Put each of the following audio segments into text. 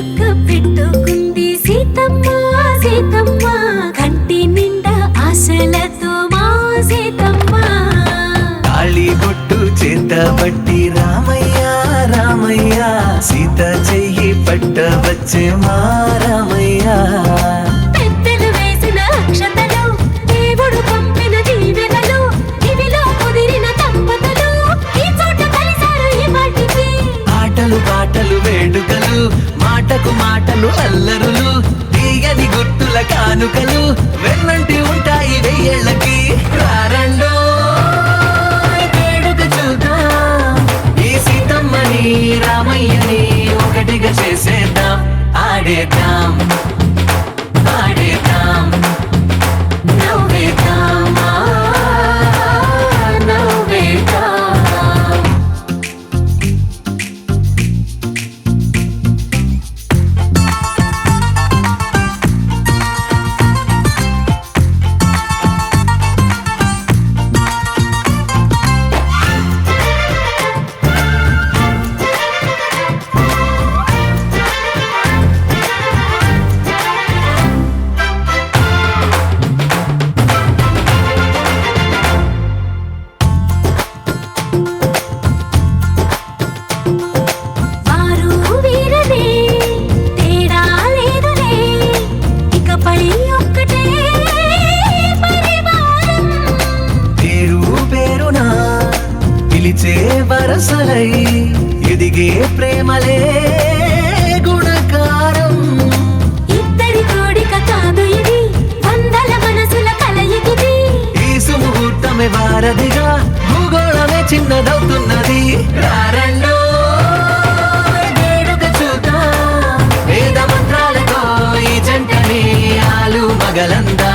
చుక్క పెట్టుకుంది సీతమ్మ సీతమ్మ కంటి నిండా ఆశలతో మా సీతమ్మ తాళి బొట్టు చేత బట్టి రామయ్య రామయ్య సీత చెయ్యి పట్ట వచ్చే మా రామయ్య పెద్దలు వేసిన అక్షతలు దేవుడు పంపిన దీవెనలు ఇవిలో కుదిరిన దంపతులు ఈ చోట కలిసారు ఈ వాటికి ఆటలు పాటలు వేడుకలు మాటకు మాటలు అల్లరులు తీయని గుర్తుల కానుకలు వెన్నంటి ఉంటాయి వెయ్యేళ్ళకి రారండో వేడుక చూద్దాం ఈ సీతమ్మని రామయ్యని ఒకటిగా చేసేద్దాం ఆడేద్దాం ఆడేద్దాం నవ్వేద్దాం నవ్వేద్దాం వారు వీరనే తేడా లేదులే ఇకపై ఒక్కటే పరివారం పేరు పేరునా పిలిచే వరసలై ఎదిగే ప్రేమలే గుణకారం ఇద్దరి కోడిక కాదు ఇది వందల మనసుల కలయికిది ఈ సుముహూర్తమే వారధిగా భూగోళమే చిన్నదవుతున్నది రారండో వేడుక చూద్దాం వేద మంత్రాలతో ఈ జంటని ఆలు మగలందా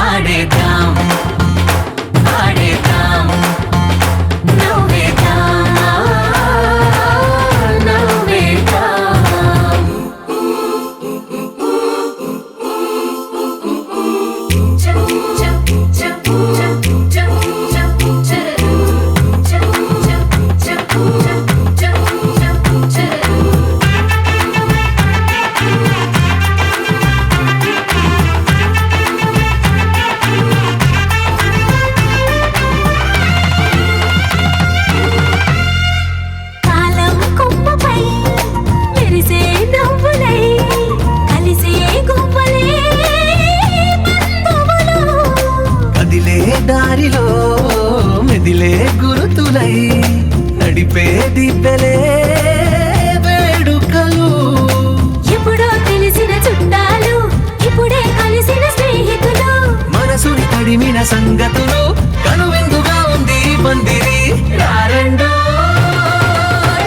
ఆడేద్దాం ఆడేద్దాం నవ్వేద్దాం నవ్వేద్దాం కాలం కొమ్మపై మెరిసే నవ్వులై కలిసే గువ్వలే బంధువులు కదిలే దారిలో మెదిలే గురుతులై నడిపే దిబ్బెలే వేడుకలు ఎప్పుడో తెలిసిన చుట్టాలు ఇప్పుడే కలిసిన స్నేహితులు మనసుని తడిమిన సంగతులు కనువిందుగా ఉంది ఈ పందిరి రారండో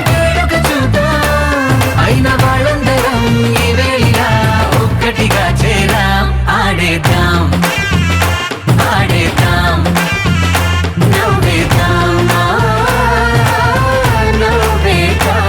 వేడుక చూద్దాం అయిన వాళ్ళందరం ఈ వేళ ఒక్కటిగా చేరాం ఆడేద్దాం ఆడేద్దాం నవ్వేద్దాం నవ్వేద్దాం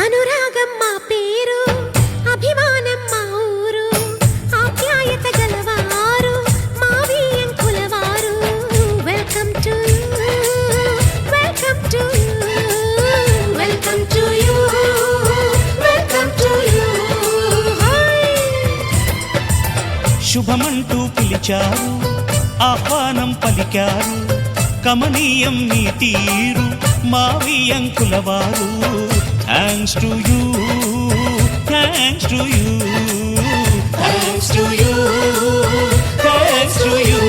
అనురాగం మా పేరు అభిమానం మా ఊరు ఆప్యాయత గలవారు మా వియంకులవారు welcome to welcome to welcome to you welcome to you శుభమంటూ పిలిచారు ఆహ్వానం పలికారు కమనీయం నీ తీరు మావియంకుల వారు thanks to you thanks to you thanks to you thanks to you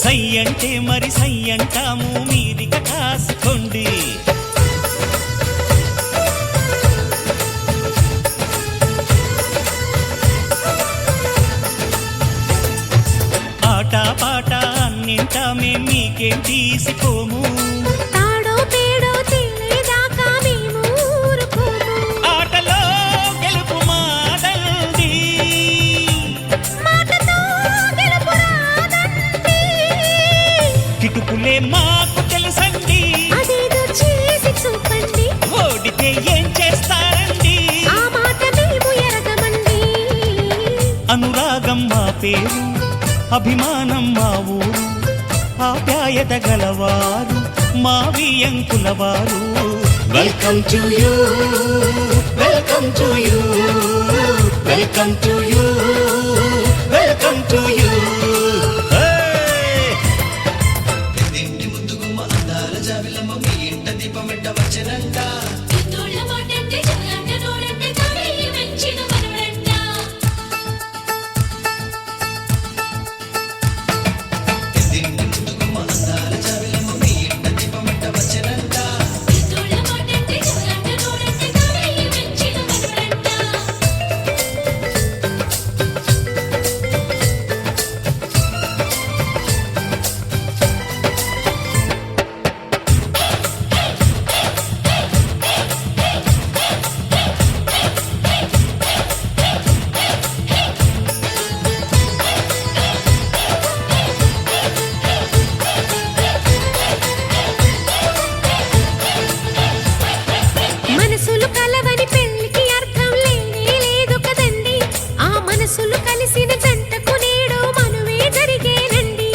సై అంటే మరి సై అంటాము మీదిక కాసుకోండి. ఆట పాట అన్నింటా మేం మీకేం తీసిపోము. తాడో పేడో తెలియదాకా మేము ఊరుకోము. ఆటలో గెలుపు మాదండి, మాటతో గెలుపు రాదండి. కిటుకులే మాకు తెలుసండి. అదేదో చేసి చూపండి, ఓడితే ఏం చేస్తారండి? ఆ మాట మేము ఎరగమండి. అనురాగం మా పేరు, అభిమానం మా ఊరు, ఆప్యాయత గలవారు మా వియంకులవారు. Welcome to you, welcome to you, welcome to you, welcome to you. తోళ్ళ మాటంటే చెల్లంట నోడంటే తాళి వెంచిన మనవడంట. తోళ్ళ మాటంటే చెల్లంట నోడంటే తాళి వెంచిన మనవడంట. మనసులు కలవని పెళ్లికి అర్థం లేనే లేదు కదండి. ఆ మనసులు కలిసిన జంటకు నేడు మనువే జరిగేనండి.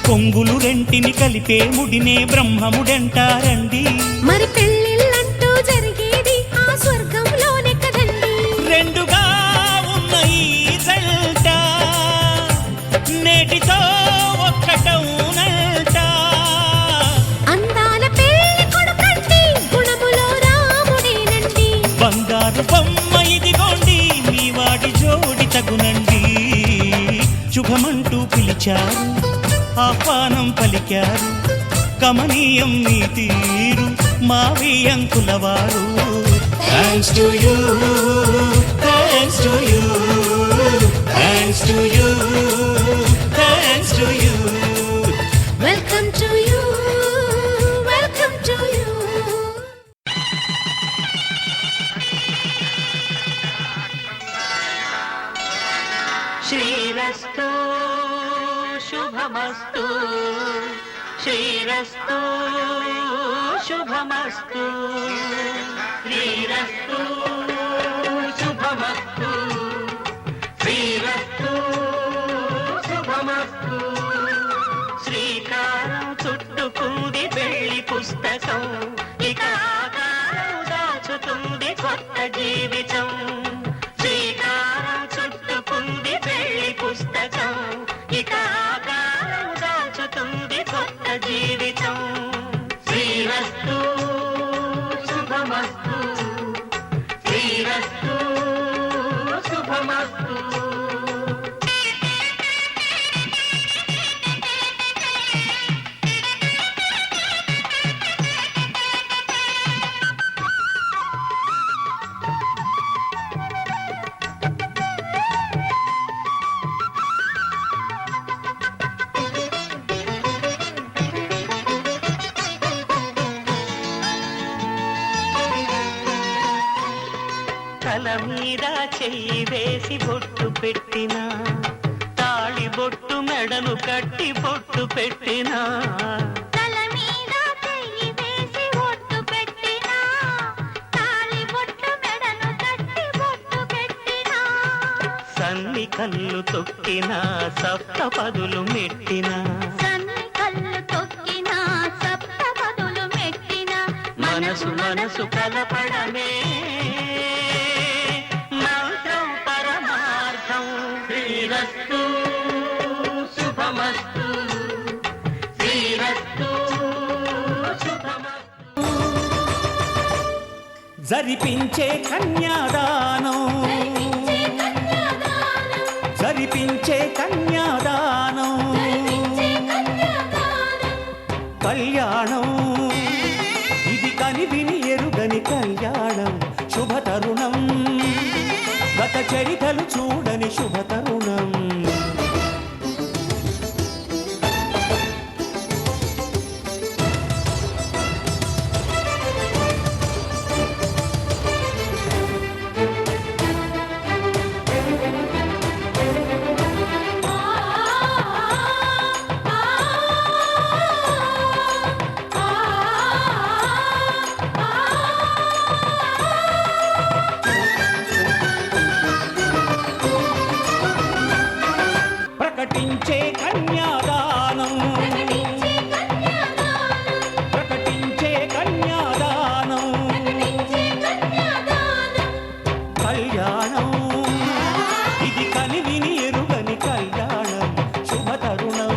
కొంగులు రెంటిని కలిపే ముడినే బ్రహ్మముడంటారండి. మరి పెళ్ళిళ్ళంటూ జరిగేది ఆ స్వర్గంలోనే కదండి. రెండుగా ఉన్న ఈ జంట నేటితో ఒక్కటవునంట. అందాల పెళ్లి కొడుకండి, గుణములో రాముడేనండి. బంగారు బొమ్మ ఇదిగోండి, మీ వాడి జోడి తగునండి. శుభమంటూ పిలిచారు, ఆహ్వానం పలికారు, కమనీయం మీ తీరు మా వియంకులవారు. Thanks to you, thanks to you, thanks to you, thanks to you. Welcome to you, welcome to you. శ్రీరస్తు శుభమస్తు, శ్రీరస్తు శుభమస్తు, శ్రీరస్తు శుభమస్తు, శ్రీరస్తు శుభమస్తు. శ్రీకారం చుట్టుకుంది పెళ్లి పుస్తకం, ఇక ఆకారం దాచుతుంది కొత్త జీవితం. శ్రీకారం చుట్టుకుంది పెళ్లి పుస్తకం, ఇక ఆకారం దాచుతుంది కొత్త జీవితం. శ్రీరస్తు శుభమస్తు, శ్రీరస్తు శుభమస్తు. తల మీద చెయ్యి వేసి బొట్టు పెట్టినా, తాళి బొట్టు మెడను కట్టి బొట్టు పెట్టినా, తల మీద చెయ్యి వేసి ఒట్టు పెట్టినా, తాళి బొట్టు మెడను కట్టి బొట్టు పెట్టినా, సన్ని కళ్ళు తొక్కినా, సప్త పదులు మెట్టినా, సన్ని కళ్ళు తొక్కినా, సప్త పదులు మెట్టినా, మనసు మనసు కలపడమే మంత్రం పరమార్థం. శ్రీరస్తు శుభమస్తు, శ్రీరస్తు శుభమస్తు. జరిపించే కన్యాదానం జరిపించే కన్యాదానం కళ్యాణం ఇది కనివిని ఎరుగని కళ్యాణం శుభతరుణం గత చరితలు చూడని శుభతరుణం ప్రకటించే కన్యాదానం ప్రకటించే కన్యాదానం కళ్యాణం ఇది కనివిని ఎరుగని కళ్యాణం శుభతరుణం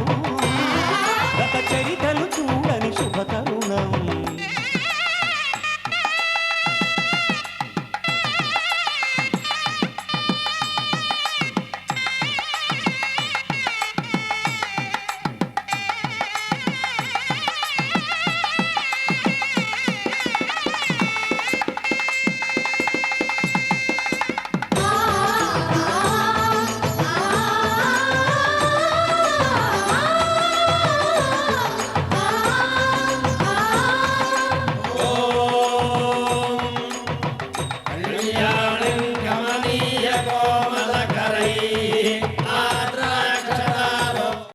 గత చరితలు చూడని శుభతరుణం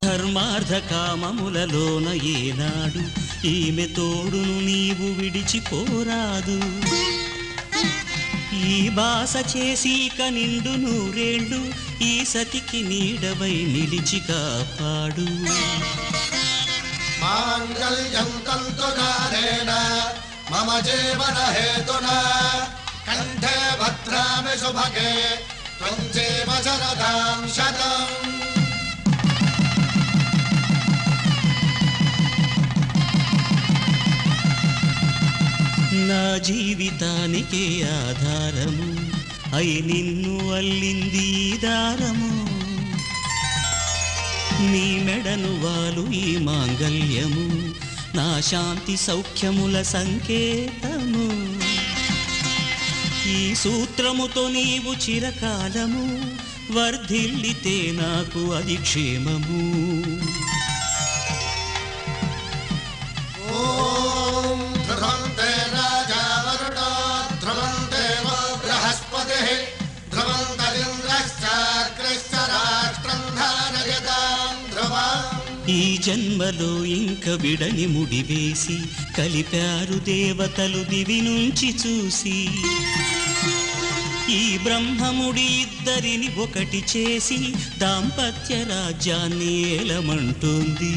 ధర్మార్థ కామములలోన ఏనాడు ఈమె తోడును నీవు విడిచిపోరాదు ఈ బాస చేసి నిండు నూరేళ్ళు ఈ సతికి నీడవై నిలిచి కాపాడు మాంగళ్యం తంతునారేణ మమ జీవన హేతునా కంఠే భద్రామి శుభగే త్వం జీవ శరదాం శతం నా జీవితానికే ఆధారము అయి నిన్ను అల్లింది ఈ దారము నీ మెడను వాలు ఈ మాంగళ్యము నా శాంతి సౌఖ్యముల సంకేతము ఈ సూత్రముతో నీవు చిరకాలము వర్ధిల్లితే నాకు అది క్షేమము ఈ జన్మలో ఇంక విడని ముడివేసి కలిపారు దేవతలు దివి నుంచి చూసి ఈ బ్రహ్మముడి ఇద్దరిని ఒకటి చేసి దాంపత్య రాజ్యాన్ని ఏలమంటుంది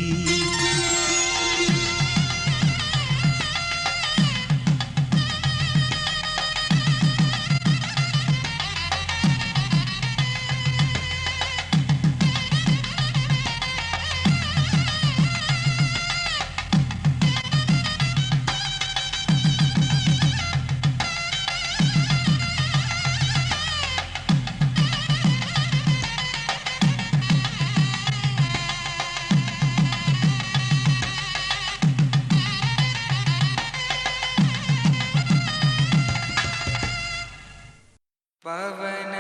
पवन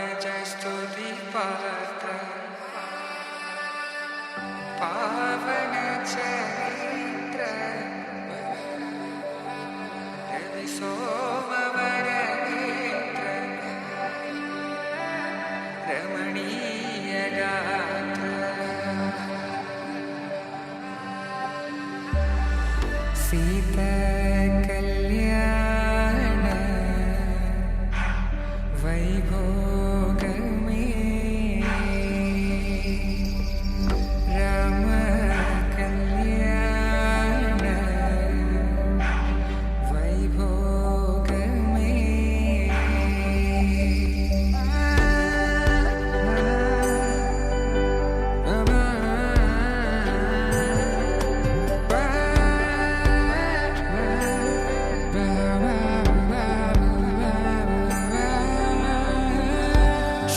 स्तुति पात्र पावन चरित्र रवि सोमवर नेत्र रमणीय गात्र सीता कल्याण वैभोग में राम कल्याण वैभोग में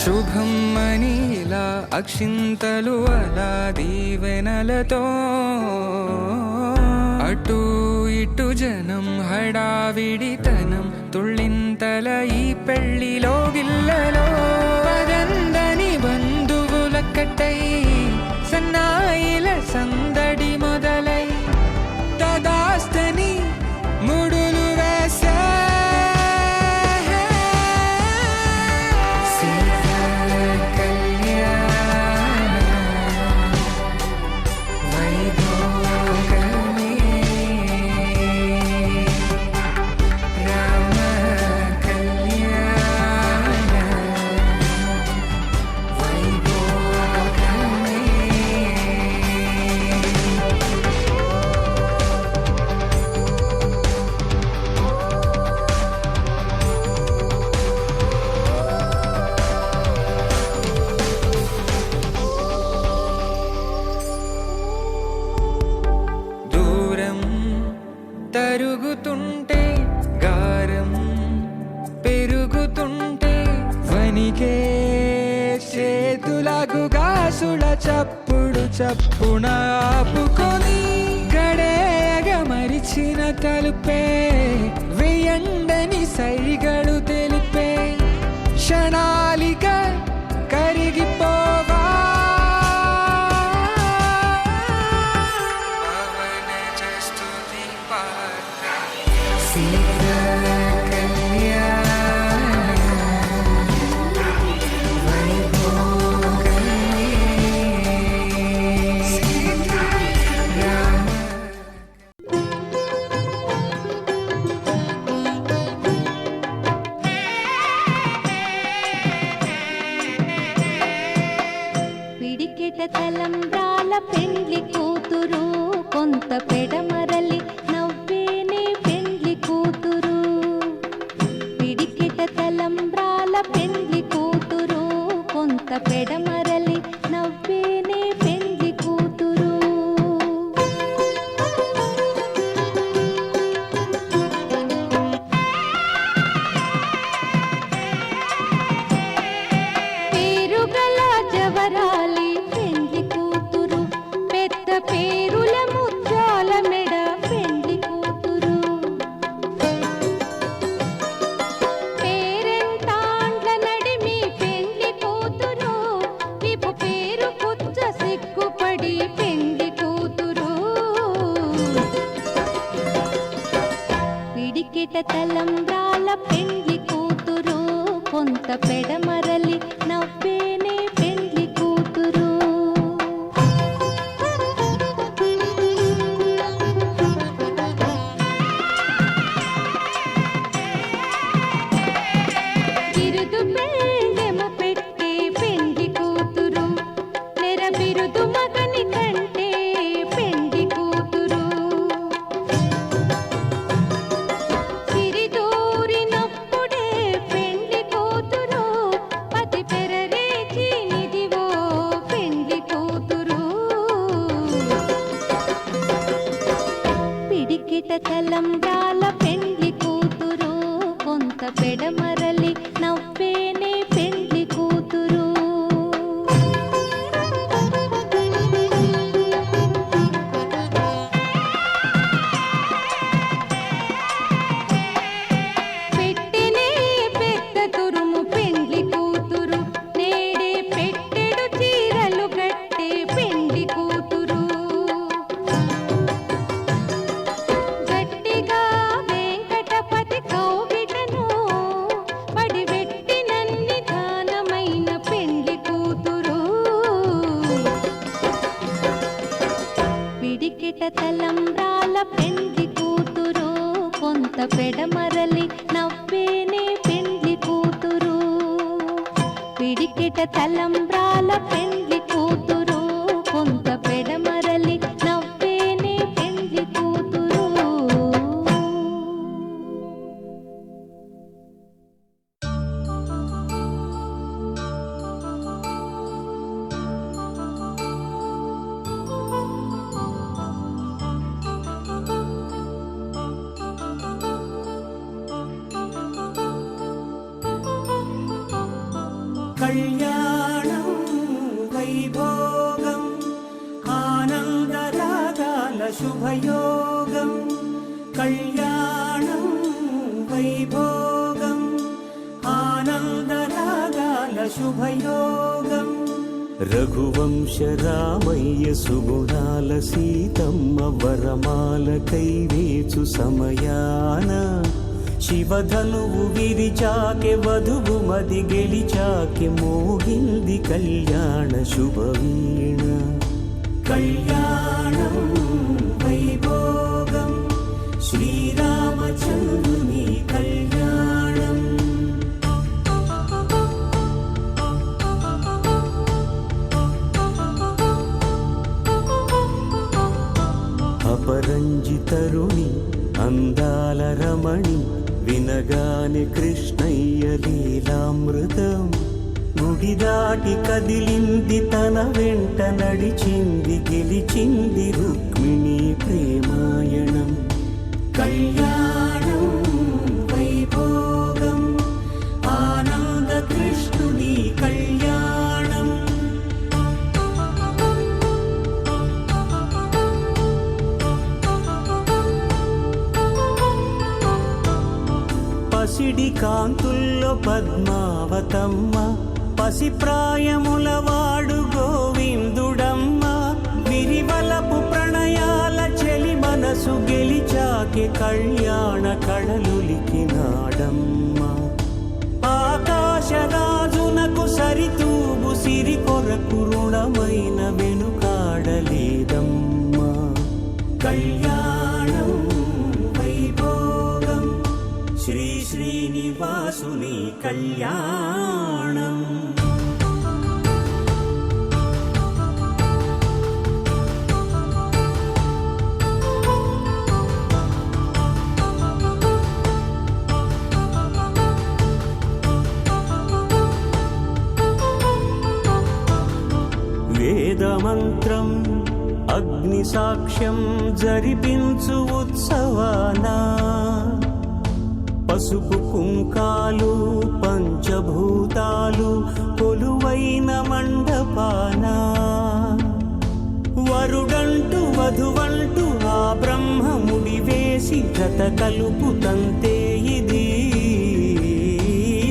శుభం అని ఇలా అక్షింతలు అలా దీవెనలతో అటు ఇటు జనం హడావిడితనం తుళ్ళింతల ఈ పెళ్లిలో గిల్లలో పదందని బంధువుల కట్టై సన్నాయిల సందడి మొదలై తదాస్తని ముడులు వేసా తరుగుతుంటే గారం పెరుగుతుంటే వనికే చేతులకు గాసుల చప్పుడు చప్పున ఆపుకొని గడేగ మరిచిన తలుపే వేయండని సైగలు తెలిపే క్షణాలిక కరిగిపోవా పిడికెట తలంబ్రాల పెండ్లి కూతురు కొంత పెడమరలి నవ్వేనే పెండ్లి కూతురు పిడికెట తలంబ్రాల పెండ్లి కూతురు కొంత పెడమరలి నవ్వేనే పెండ్లి కూతురు పేరుగల జవరాలి పెండ్లి కూతురు పెద్ద పేరుల ముత్యాల మెడ పెండ్లి కూతురు పేరెంటాండ్ల నడిమి పెండ్లి కూతురు విపు పేరు పుచ్చ సిగ్గుపడి పెండ్లి కూతురు పిడికిట తలంబ్రాల పెండ్లి కూతురు కొంత పెడమరలి నవ్వేనే పెండ్లి కూతురు బిరుదు పెండెమ పెట్టే పెండ్లి కూతురు నెర బిరుదు మగని కంటే పెండ్లి కూతురు సిరిదూరినప్పుడే పెండ్లి కూతురు పతి పెరరేచి నిదివో పెండ్లి కూతురు పిడికిట తలంబ్రాల పెండ్లి కూతురు కొంత పెడమరలి నవ్వేనే పెండ్లి కూతురు పెట్టెనే పెద్ద తురుము పెండ్లి కూతురు నేడే పెట్టెడు చీరలు కట్టే పెండ్లి కూతురు గట్టిగా వెంకటపతి కౌగిటను పడివెట్టినన్ని దానమైన పెండ్లి కూతురు పిడికిట తలంబ్రాల పెండ్లి కూతురు కొంత పెడమరలి నవ్వేనే పెండ్లి కూతురు పిడికిట తలంబ్రాల పెండ్లి కూతురు కొంత పెడమరలి నవ్వేనే పెండ్లి కూతురు కళ్యాణం వైభోగం ఆనందరాగాల శుభయోగం కళ్యాణం వైభోగం ఆనందరాగాల శుభయోగం రఘువంశ రామయ్య సుగుణాల సీతమ్మ వరమాల కైవేచు సమయాన శివధనువు విరిచాకె వధువు మది గెలిచాకె మోగింది కళ్యాణ శుభవీణ కళ్యాణం వైభోగం శ్రీరామచంద్రుని కళ్యాణం అపరంజి తరుణి అందాల రమణి వినగానే కృష్ణయ్య లీలామృతం గుడి దాటి కదిలింది తన వెంట నడిచింది గెలిచింది రుక్మిణి ప్రేమాయణం కళ్యాణం వైభోగం ఆనంద కృష్ణుని కళ్యాణం పసిడి కాంతుల్లో పద్మావతమ్మ పసిప్రాయముల వాడు గోవిందుడమ్మ విరివలపు ప్రణయాల చెలి మనసు గెలిచాకె కళ్యాణ కళలులికినాడమ్మ ఆకాశరాజునకు సరితూగు సిరి కొరకు రుణమైన వెనుకాడలేదమ్మ కళ్యాణం వైభోగం శ్రీ శ్రీనివాసుని కళ్యాణం వేదమంత్రం అగ్ని సాక్ష్యం జరిపించు ఉత్సవానా పసుపు కుంకాలు పంచభూతాలు కొలువైన మండపాన వరుడంటూ వధువంటూ ఆ బ్రహ్మముడి వేసి జత కలుపుతంతే ఇది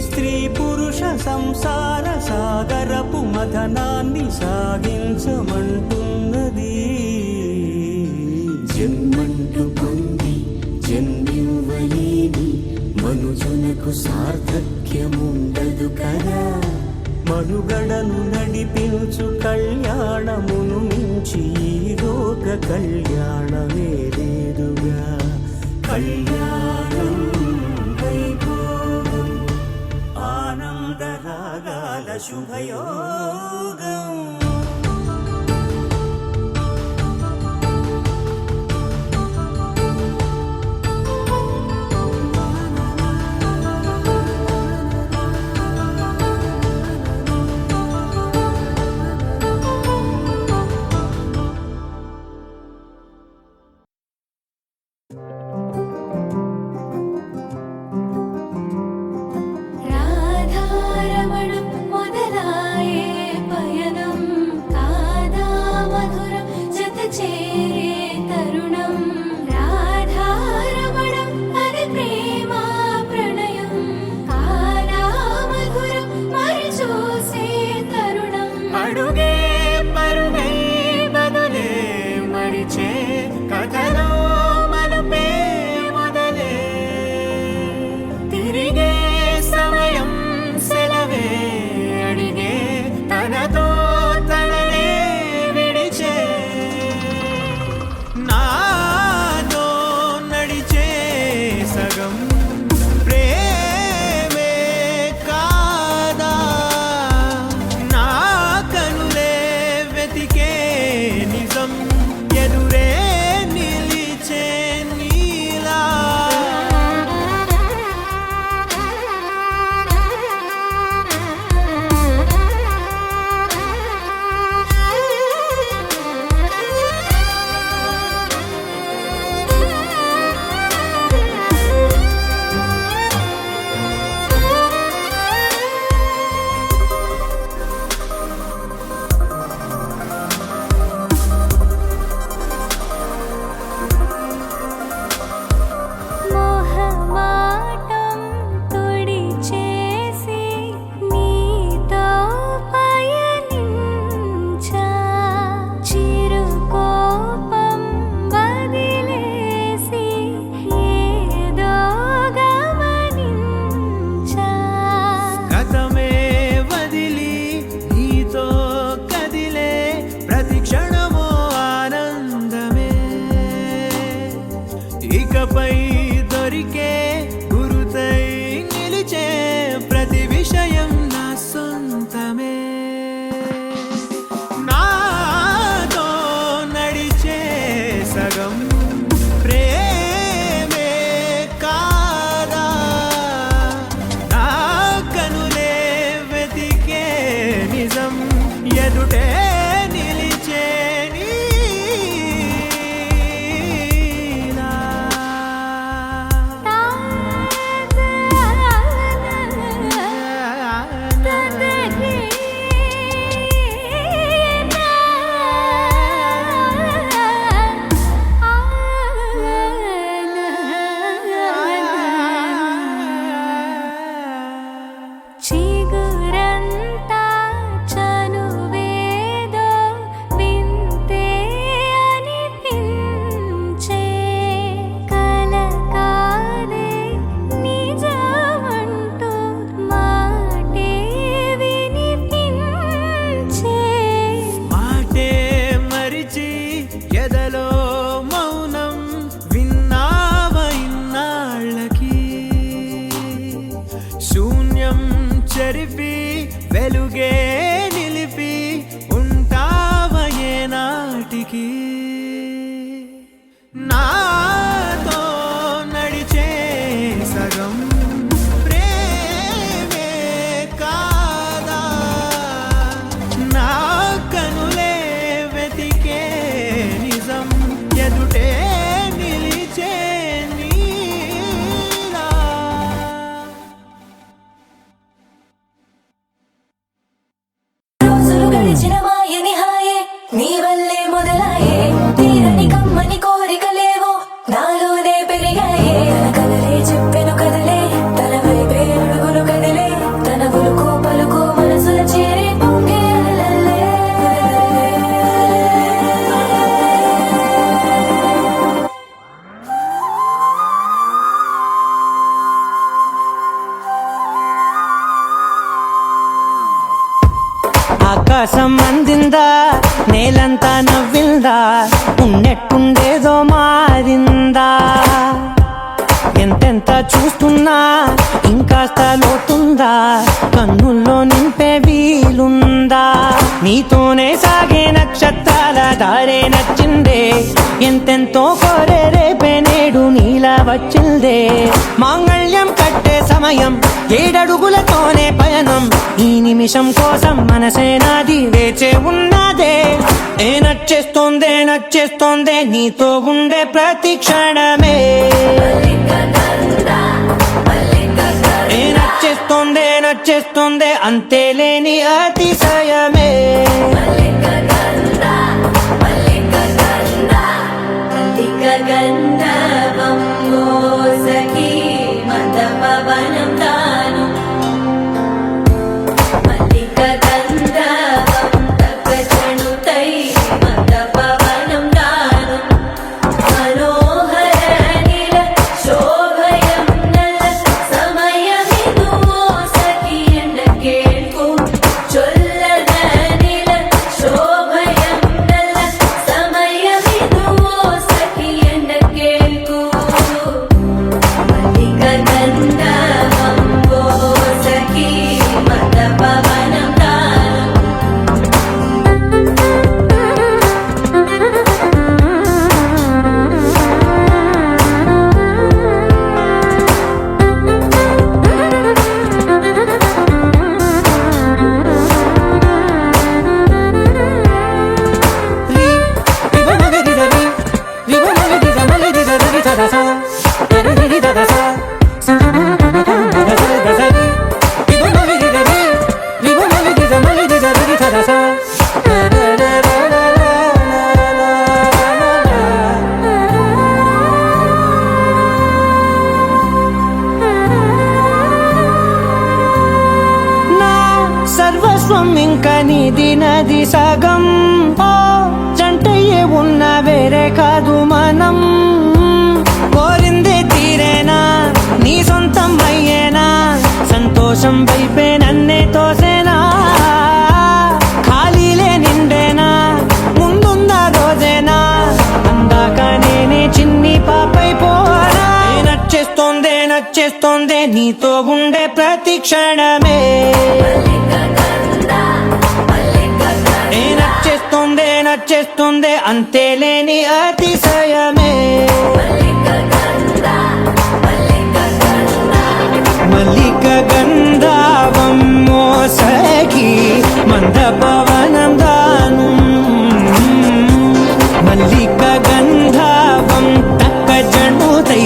స్త్రీ పురుష సంసార సాగరపు మథనాన్ని సాగించమంటున్నది జన్మంటూ పొంది జన్మివ్వలేని మనుజునకు సార్థక్యముండదు కదా మనుగడను నడిపించు కళ్యాణమును మించి ఈ లోక కళ్యాణమే లేదుగా కళ్యాణం వైభోగం ఆనందరాగాల శుభయోగం రాధారమణం మొదలాయే శూన్యం చెరిపి వెలుగే నిలిపి ఉంటావయే నాటికి నాతో నడిచే సగం ప్రేమే కాదా నా కనులే వెతికే నిజం ఎదుటే నిలిచే నీలా రోజులు గడిచిన మాయని హాయే నీ వల్లే మొదలాయే తీరని కమ్మని కోరికలేవో నాలోనే పెరిగాయే తన కదలే చెప్పెను కదలే తన వైపే అడుగులు కదిలే తన గులుకు పలుకు మనసుల చేరే పొంగే అలలే. ఆకాశం అందిందా నేలంతా నవ్విందా ఉన్నట్టుండేదో మారిందా ఎంతెంత చూస్తున్నా ఇంకాస్త లోతుందా కన్నుల్లో నింపే వీలుందా నీతోనే సాగే నక్షత్రాల దారే నచ్చిందే ఎంతెంతో కోరే రేపే నేడు నీలా వచ్చిందే మాంగళ్యం కట్టే సమయం 7 అడుగులతోనే పయనం ఈ నిమిషం కోసం మనసే నాది వేచే ఉన్నదే ఏ నచ్చేస్తోందే నీతో ఉండే ప్రతి క్షణమే ఏ నచ్చేస్తోందే అంతేలేని అతిశయమే గంధర్వం మోసకి మందపవనం తాను మల్లిక గంధర్వం తగ్గచణుతై మందపవనం తాను మనోహర నీల శోభయం నల్ల సమయమిదు మోసకి ఎండ కేಳ್కు చొల్లద నీల శోభయం నల్ల సమయమిదు మోసకి ఎండ కేಳ್కు మల్లిక గంధర్వం మోసకి మందపవనం తాను నా సర్వస్వం ఇంకా నీది నది సగం ఓ జంటయ్యే ఉన్న వేరే కాదు మనం కోరిందే తీరేనా నీ సొంతం అయ్యేనా సంతోషం వైపే నన్నే తోసేనా ఖాళీలే నిండేనా ముందున్న రోజేనా అందాక నేనే చిన్ని పాపై పోనా నచ్చేస్తోందే నీతో ఉండే ప్రతి క్షణమే ఏ నచ్చేస్తోందే అంతేలేని అతిశయమే మల్లిక గంధావం మోసకి మందపవనం దాను మల్లిక గంధావం తక్క జణుతై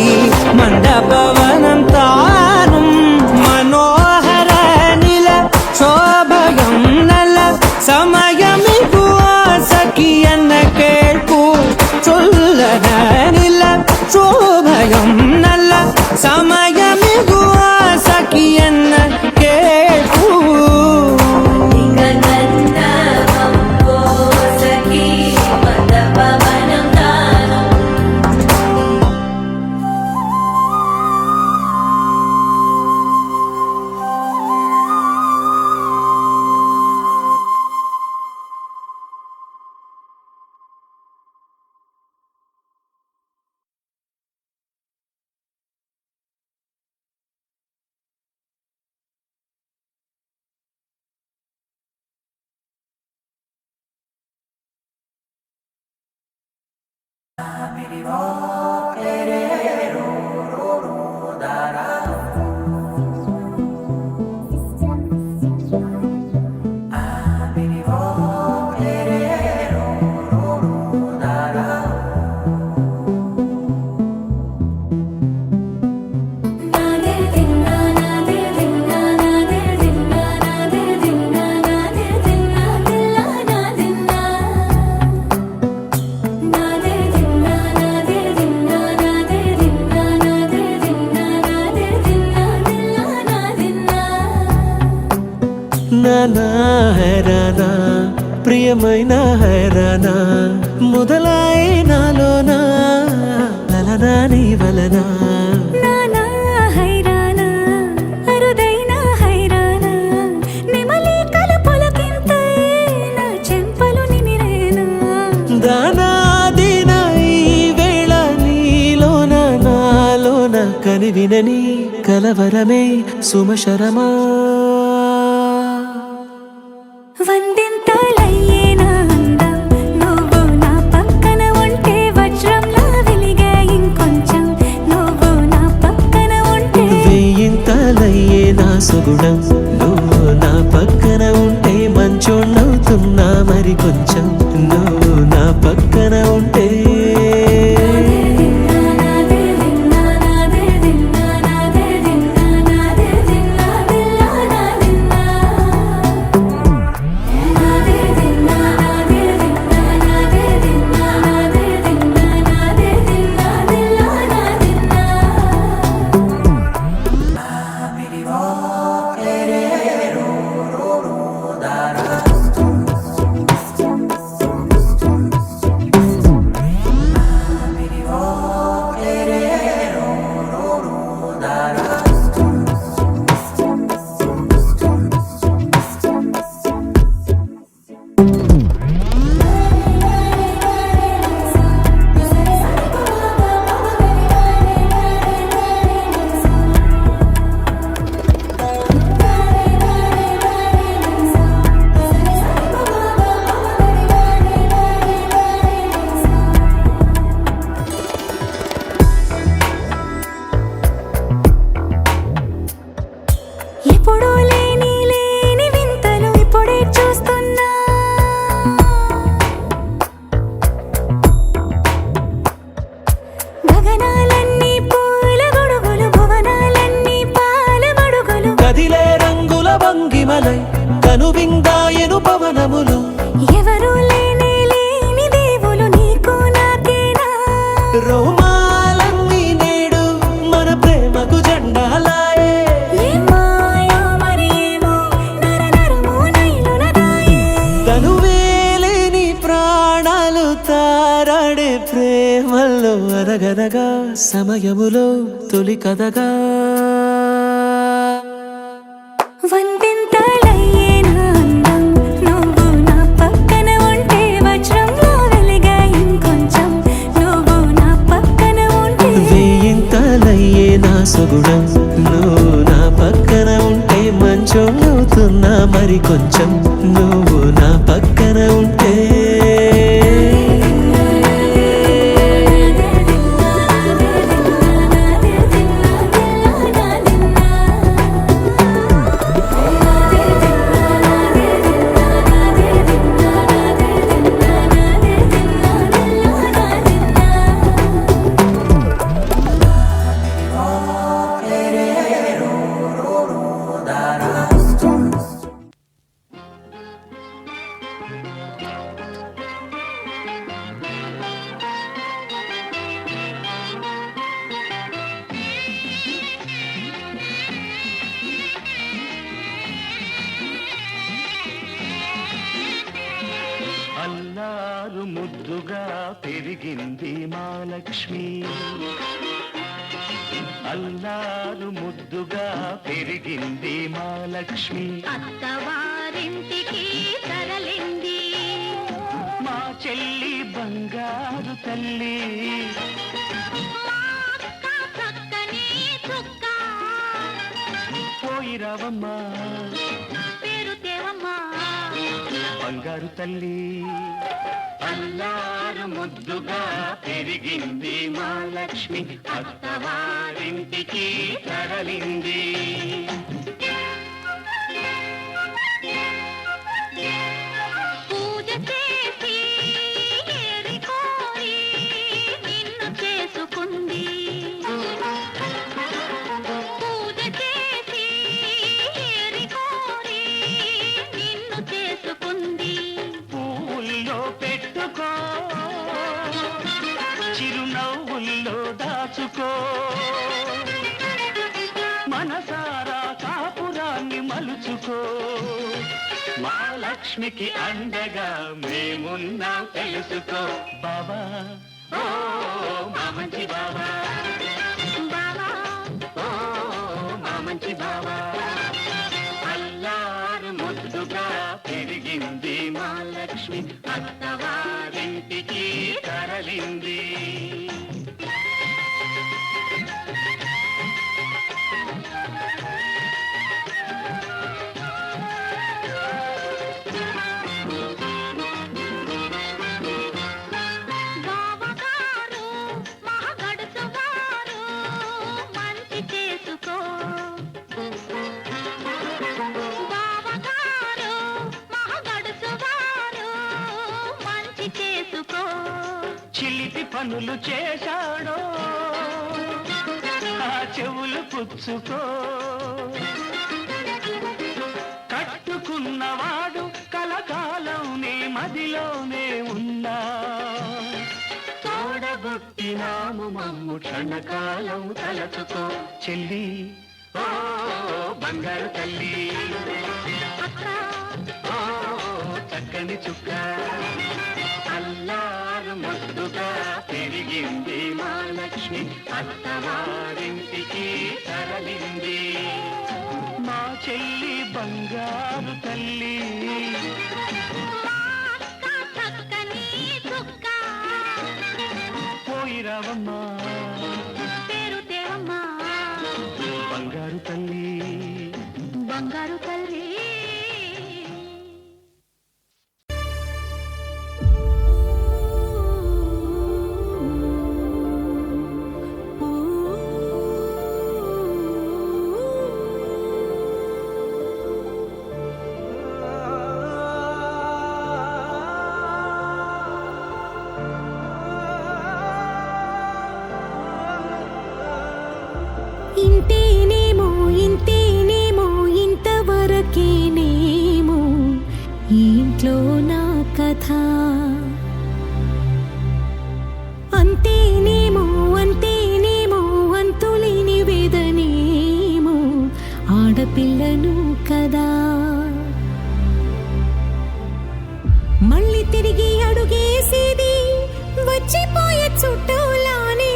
మందపవనం తాను మనోహర నిల శోభయం నల సమయమిగు ఆసకి అన్న కేಳ್కు చొల్లద నిల శోభయం నల్ల సమయమిగు ఆసకి అన్న కేಳ್కు గంధర్వం నానా హైరానా ప్రియమైన హైరానా మొదలాయి నాలోనా లలనా నీ వలనా నానా హైరానా అరుదైన హైరానా నెమలి కలుపులకింతై నా చెంపలు నిమిరేనా దానాదిన ఈ వేళ నీలోన నాలోన కనివినని కలవరమే సుమశరమా వందింతలయ్యేనా అందం నువ్వు నా పక్కన ఉంటే వజ్రంలా వెలిగే ఇంకొంచెం నువ్వు నా పక్కన ఉంటే వెయ్యింతలయ్యే నా సుగుణం నువ్వు నా పక్కన ఉంటే మంచోణ్ణవుతున్నా మరి కొంచెం నువ్వు నా పక్కన ఉంటే ఎప్పుడూ లేని లేని వింతలు ఇప్పుడే చూస్తున్నా గగనాలన్నీ పూల గొడుగులు భువనాలన్నీ పాల మడుగులు కదిలే రంగుల భంగిమలై కనువిందాయను పవనములు ఎవరూ లేని లేని దేవులు నీకు నాకేనా రోమాలన్నీ నేడు మన ప్రేమకు జెండాలాయే ఏ మాయో మరి ఏమో నర నరమో నైలున దాయే తనువేలేని ప్రాణాలు తారాడే ప్రేమల్లో అనగనగా సమయములో తొలి కథగా వందింతలయ్యేనా అందం నువ్వు నా పక్కన ఉంటే వజ్రంలా వెలిగే ఇంకొంచెం నువ్వు నా పక్కన ఉంటే వెయ్యింతలయ్యే నా సుగుణం నువ్వు నా పక్కన ఉంటే మంచోణ్ణవుతున్నా మరి కొంచెం నువ్వు నా పక్కన ఉంటే అల్లారు ముద్దుగా పెరిగింది మా లక్ష్మి అల్లారు ముద్దుగా పెరిగింది మా లక్ష్మి అత్తవారింటికి తరలింది మా చెల్లి బంగారు తల్లి అక్క చక్కని చుక్క పోయిరావమ్మా పేరు తేవమ్మా బంగారు తల్లి అల్లారు ముద్దుగా పెరిగింది మా లక్ష్మి అత్తవారింటికి తరలింది పూజ చేసి ఏరి కోరి నిన్ను చేసుకుంది పూజ చేసి ఏరి కోరి నిన్ను చేసుకుంది పూల్లో పెట్టుకో చిరునవ్వుల్లో దాచుకో మనసారా కాపురాన్ని మలుచుకో మా లక్ష్మికి అండగా మేమున్నాం తెలుసుకో బాబా ఓ మా మంచి బాబా బావా ఓ మా మంచి బాబా అల్లారు ముద్దుగా పెరిగింది మా లక్ష్మి అత్తవారింటికి తరలింది బావగారు మహగడుసు వారు మంచి చేసుకో బావగారు మహగడుసు వారు మంచి చేసుకో చిలిపి పనులు చేశాడో ఆ చెవులు పుచ్చుకో కట్టుకున్నవాడు కలకాలం నీ మదిలోనే ఉన్నా తోడబుట్టినాము మమ్ము క్షణకాలం తలచుకో చెల్లి ఓ బంగారు తల్లి అక్క ఓ చక్కని చుక్క అల్లారు ముద్దుగా పెరిగింది మా లక్ష్మి అత్తవారింటికి తరలింది మా చెల్లి బంగారు తల్లి మా అక్క చక్కని చుక్క పోయిరావమ్మా పేరు తేవమ్మా బంగారు తల్లి బంగారు తల్లి ఇంతేనేమో ఇంతేనేమో ఇంతవరకేనేమో ఈ ఇంట్లో నా కథ అంతేనేమో అంతేనేమో అంతులేని వేదనేమో ఆడపిల్లను కదా మళ్ళీ తిరిగి అడుగేసేది వచ్చిపోయే చుట్టూలానే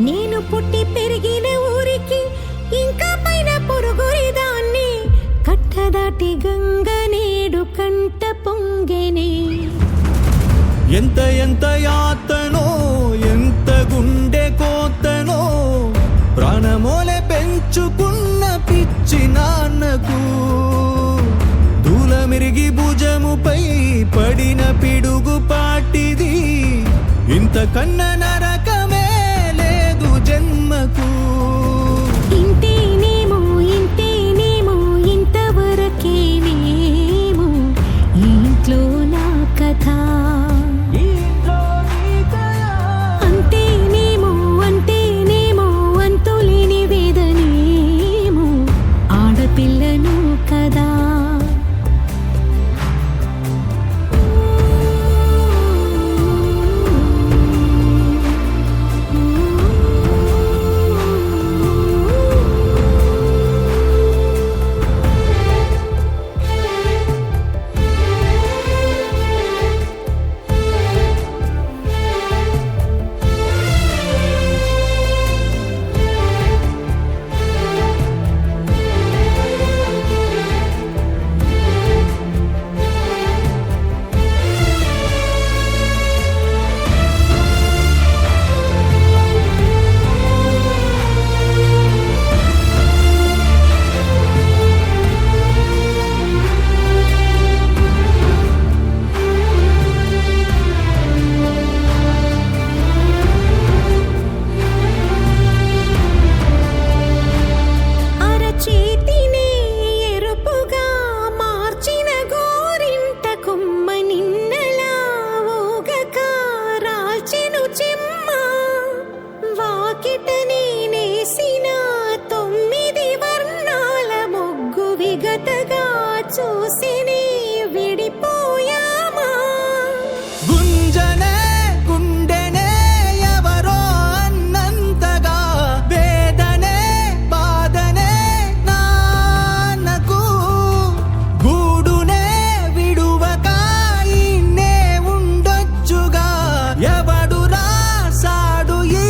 నేను పుట్టి పెరిగిన ఊరికి ఇంకా పైన పొరుగురిదాన్ని కట్టదాటి గంగ నేడు కంట పొంగెనే ఎంత ఎంత యాతనో ఎంత గుండె కోతనో ప్రాణమోలే పెంచుకున్న పిచ్చి నాన్నకు దూలమిరిగి భుజముపై పడిన పిడుగు పాటిది ఇంతకన్న నరకమే లేదు జన్మకు ఇంతేనేమో ఇంతేనేమో ఇంతవరకేనేమో ఈ ఇంట్లో నా కథ అంతేనేమో అంతేనేమో అంతులేని వేదనేమో ఆడపిల్లను కదా కలగా చూసిని విడిపోయామా గుంజనే గుండెనే ఎవరో అన్నంతగా వేదనే బాధనే నాన్నకు గూడునే విడువక ఇన్నే ఉండొచ్చుగా ఎవడు రాసాడు ఈ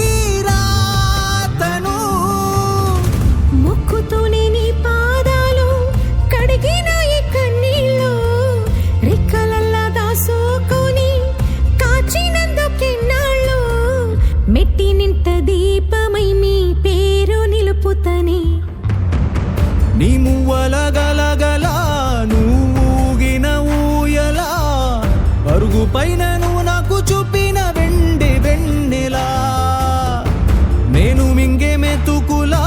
రాతను ముక్కుతోనే నీ పాదాలు కడిగిన ఈ కన్నీళ్ళు రెక్కలల్లా దాసుకొని కాచినందుకెన్నాళ్ళు మెట్టి నింట దీపమై మీ పేరు నిలుపుతని నీ మువ్వల గలగల నువ్వుగిన ఊయలా అరుగు పైన నువ్వు నాకు చూపిన వెండి వెన్నెలా నేను మింగే మెతుకులా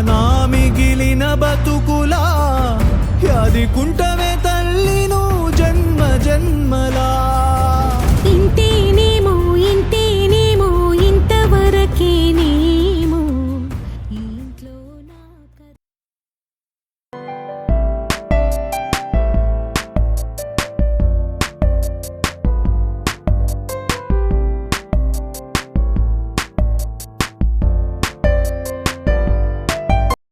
నా మిగిలిన బతుకులా యాదికుంట